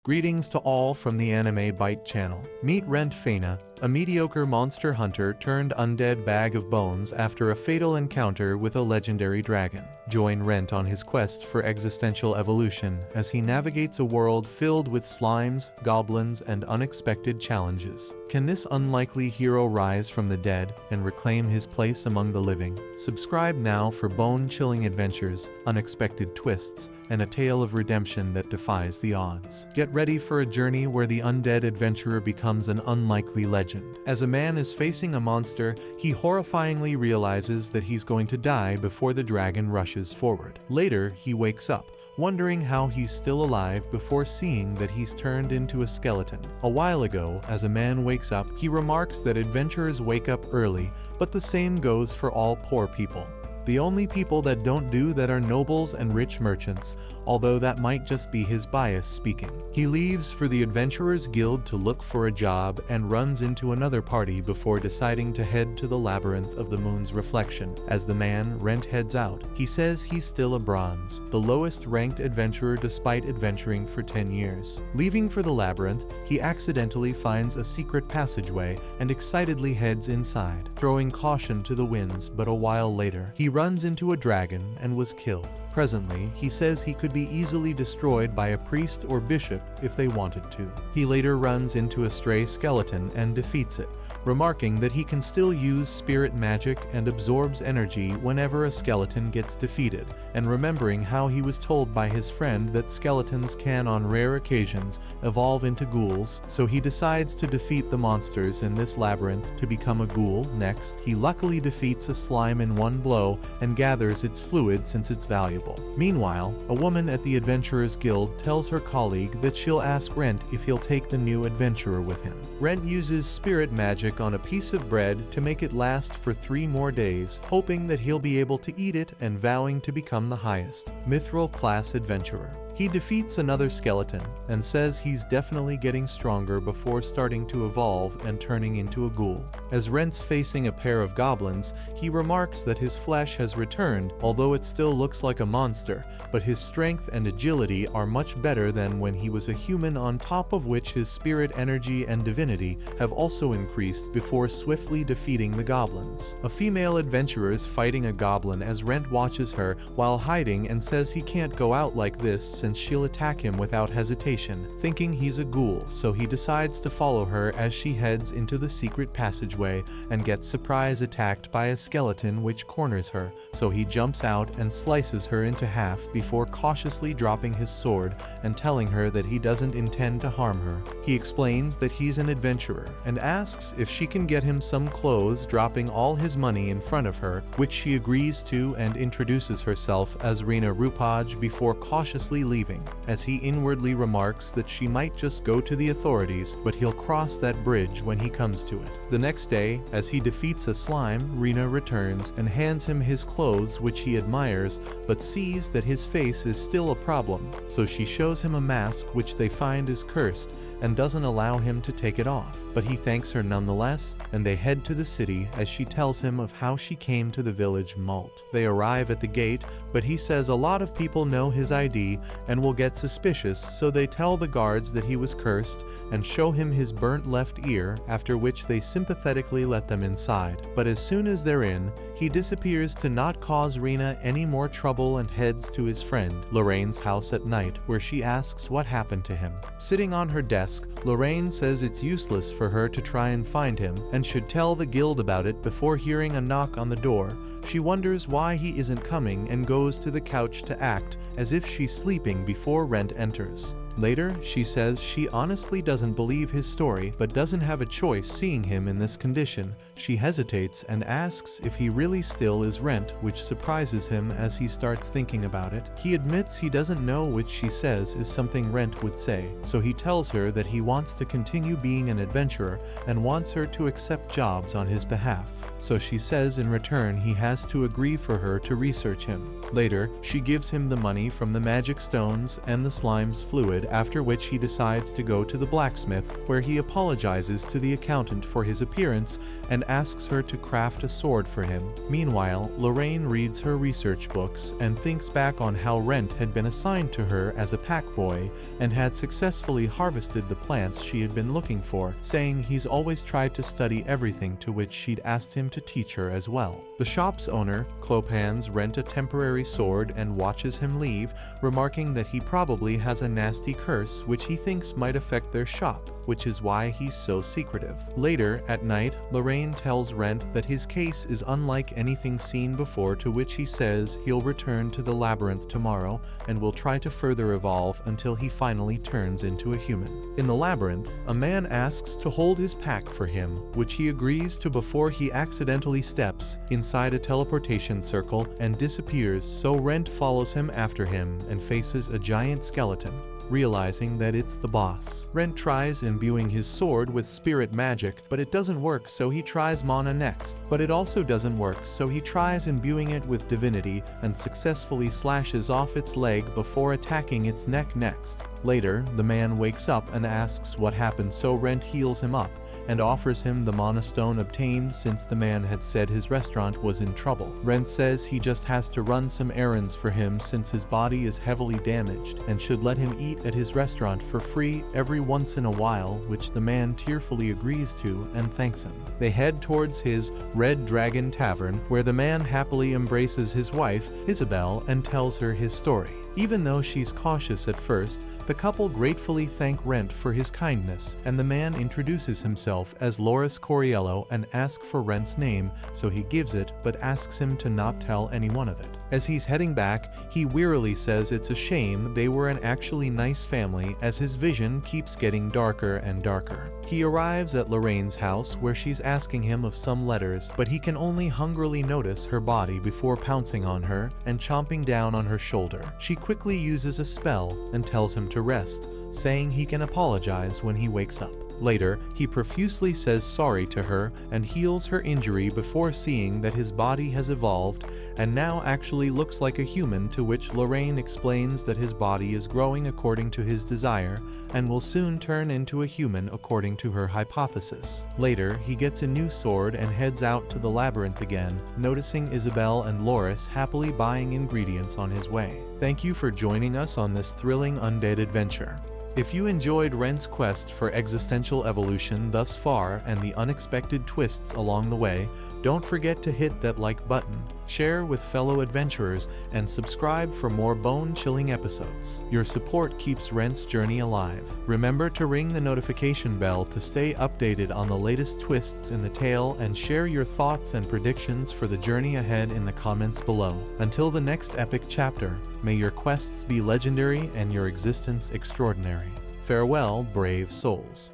Greetings to all from the Anime Bite channel. Meet Rent Faina, a mediocre monster hunter turned undead bag of bones after a fatal encounter with a legendary dragon. Join Rent on his quest for existential evolution as he navigates a world filled with slimes, goblins, and unexpected challenges. Can this unlikely hero rise from the dead and reclaim his place among the living? Subscribe now for bone-chilling adventures, unexpected twists, and a tale of redemption that defies the odds. Get ready for a journey where the undead adventurer becomes an unlikely legend. As a man is facing a monster, he horrifyingly realizes that he's going to die before the dragon rushes forward. Later, he wakes up, wondering how he's still alive before seeing that he's turned into a skeleton. A while ago, as a man wakes up, he remarks that adventurers wake up early, but the same goes for all poor people. The only people that don't do that are nobles and rich merchants, although that might just be his bias speaking. He leaves for the Adventurers Guild to look for a job and runs into another party before deciding to head to the Labyrinth of the Moon's Reflection. As the man, Rent, heads out, he says he's still a bronze, the lowest ranked adventurer despite adventuring for 10 years. Leaving for the Labyrinth, he accidentally finds a secret passageway and excitedly heads inside, throwing caution to the winds, but a while later, he runs into a dragon and was killed. Presently, he says he could be easily destroyed by a priest or bishop if they wanted to. He later runs into a stray skeleton and defeats it, remarking that he can still use spirit magic and absorbs energy whenever a skeleton gets defeated, and remembering how he was told by his friend that skeletons can on rare occasions evolve into ghouls, so he decides to defeat the monsters in this labyrinth to become a ghoul. Next, he luckily defeats a slime in one blow and gathers its fluid since it's valuable. Meanwhile, a woman at the Adventurers Guild tells her colleague that she'll ask Rent if he'll take the new adventurer with him. Rent uses spirit magic on a piece of bread to make it last for 3 more days, hoping that he'll be able to eat it and vowing to become the highest mithril class adventurer. He defeats another skeleton and says he's definitely getting stronger before starting to evolve and turning into a ghoul. As Rent's facing a pair of goblins, he remarks that his flesh has returned, although it still looks like a monster, but his strength and agility are much better than when he was a human, on top of which his spirit energy and divinity have also increased before swiftly defeating the goblins. A female adventurer is fighting a goblin as Rent watches her while hiding and says he can't go out like this since she'll attack him without hesitation, thinking he's a ghoul, so he decides to follow her as she heads into the secret passageway and gets surprise attacked by a skeleton which corners her, so he jumps out and slices her into half before cautiously dropping his sword and telling her that he doesn't intend to harm her. He explains that he's an adventurer and asks if she can get him some clothes, dropping all his money in front of her, which she agrees to, and introduces herself as Rina Rupaj before cautiously leaving, as he inwardly remarks that she might just go to the authorities, but he'll cross that bridge when he comes to it. The next day, as he defeats a slime, Rina returns and hands him his clothes, which he admires, but sees that his face is still a problem, so she shows him a mask which they find is cursed and doesn't allow him to take it off, but he thanks her nonetheless, and they head to the city as she tells him of how she came to the village Malt. They arrive at the gate, but he says a lot of people know his ID and will get suspicious, so they tell the guards that he was cursed and show him his burnt left ear, after which they sympathetically let them inside. But as soon as they're in, he disappears to not cause Rina any more trouble and heads to his friend Lorraine's house at night, where she asks what happened to him. Sitting on her desk, Lorraine says it's useless for her to try and find him and should tell the guild about it before hearing a knock on the door. She wonders why he isn't coming and goes to the couch to act as if she's sleeping before Rent enters. Later, she says she honestly doesn't believe his story, but doesn't have a choice seeing him in this condition. She hesitates and asks if he really still is Rent, which surprises him as he starts thinking about it. He admits he doesn't know, which she says is something Rent would say, so he tells her that he wants to continue being an adventurer and wants her to accept jobs on his behalf. So she says in return he has to agree for her to research him. Later, she gives him the money from the magic stones and the slime's fluid, after which he decides to go to the blacksmith, where he apologizes to the accountant for his appearance and asks her to craft a sword for him. Meanwhile, Lorraine reads her research books and thinks back on how Rent had been assigned to her as a pack boy and had successfully harvested the plants she had been looking for, saying he's always tried to study everything, to which she'd asked him to teach her as well. The shop's owner, Clopans, rent a temporary sword and watches him leave, remarking that he probably has a nasty curse which he thinks might affect their shop, which is why he's so secretive. Later, at night, Lorraine tells Rent that his case is unlike anything seen before, to which he says he'll return to the labyrinth tomorrow and will try to further evolve until he finally turns into a human. In the labyrinth, a man asks to hold his pack for him, which he agrees to before he accidentally steps inside a teleportation circle and disappears, so Rent follows him after him and faces a giant skeleton, realizing that it's the boss. Rent tries imbuing his sword with spirit magic, but it doesn't work, so he tries mana next. But it also doesn't work, so he tries imbuing it with divinity and successfully slashes off its leg before attacking its neck next. Later, the man wakes up and asks what happened, so Rent heals him up and offers him the mana stone obtained since the man had said his restaurant was in trouble. Rent says he just has to run some errands for him since his body is heavily damaged and should let him eat at his restaurant for free every once in a while, which the man tearfully agrees to and thanks him. They head towards his Red Dragon Tavern, where the man happily embraces his wife, Isabel, and tells her his story. Even though she's cautious at first, the couple gratefully thank Rent for his kindness, and the man introduces himself as Loris Coriello and asks for Rent's name, so he gives it but asks him to not tell anyone of it. As he's heading back, he wearily says it's a shame they were an actually nice family, as his vision keeps getting darker and darker. He arrives at Lorraine's house, where she's asking him of some letters, but he can only hungrily notice her body before pouncing on her and chomping down on her shoulder. She quickly uses a spell and tells him to rest, saying he can apologize when he wakes up. Later, he profusely says sorry to her and heals her injury before seeing that his body has evolved and now actually looks like a human, to which Lorraine explains that his body is growing according to his desire and will soon turn into a human according to her hypothesis. Later, he gets a new sword and heads out to the labyrinth again, noticing Isabel and Loris happily buying ingredients on his way. Thank you for joining us on this thrilling undead adventure. If you enjoyed Rent's quest for existential evolution thus far and the unexpected twists along the way, don't forget to hit that like button, share with fellow adventurers, and subscribe for more bone-chilling episodes. Your support keeps Rent's journey alive. Remember to ring the notification bell to stay updated on the latest twists in the tale, and share your thoughts and predictions for the journey ahead in the comments below. Until the next epic chapter, may your quests be legendary and your existence extraordinary. Farewell, brave souls.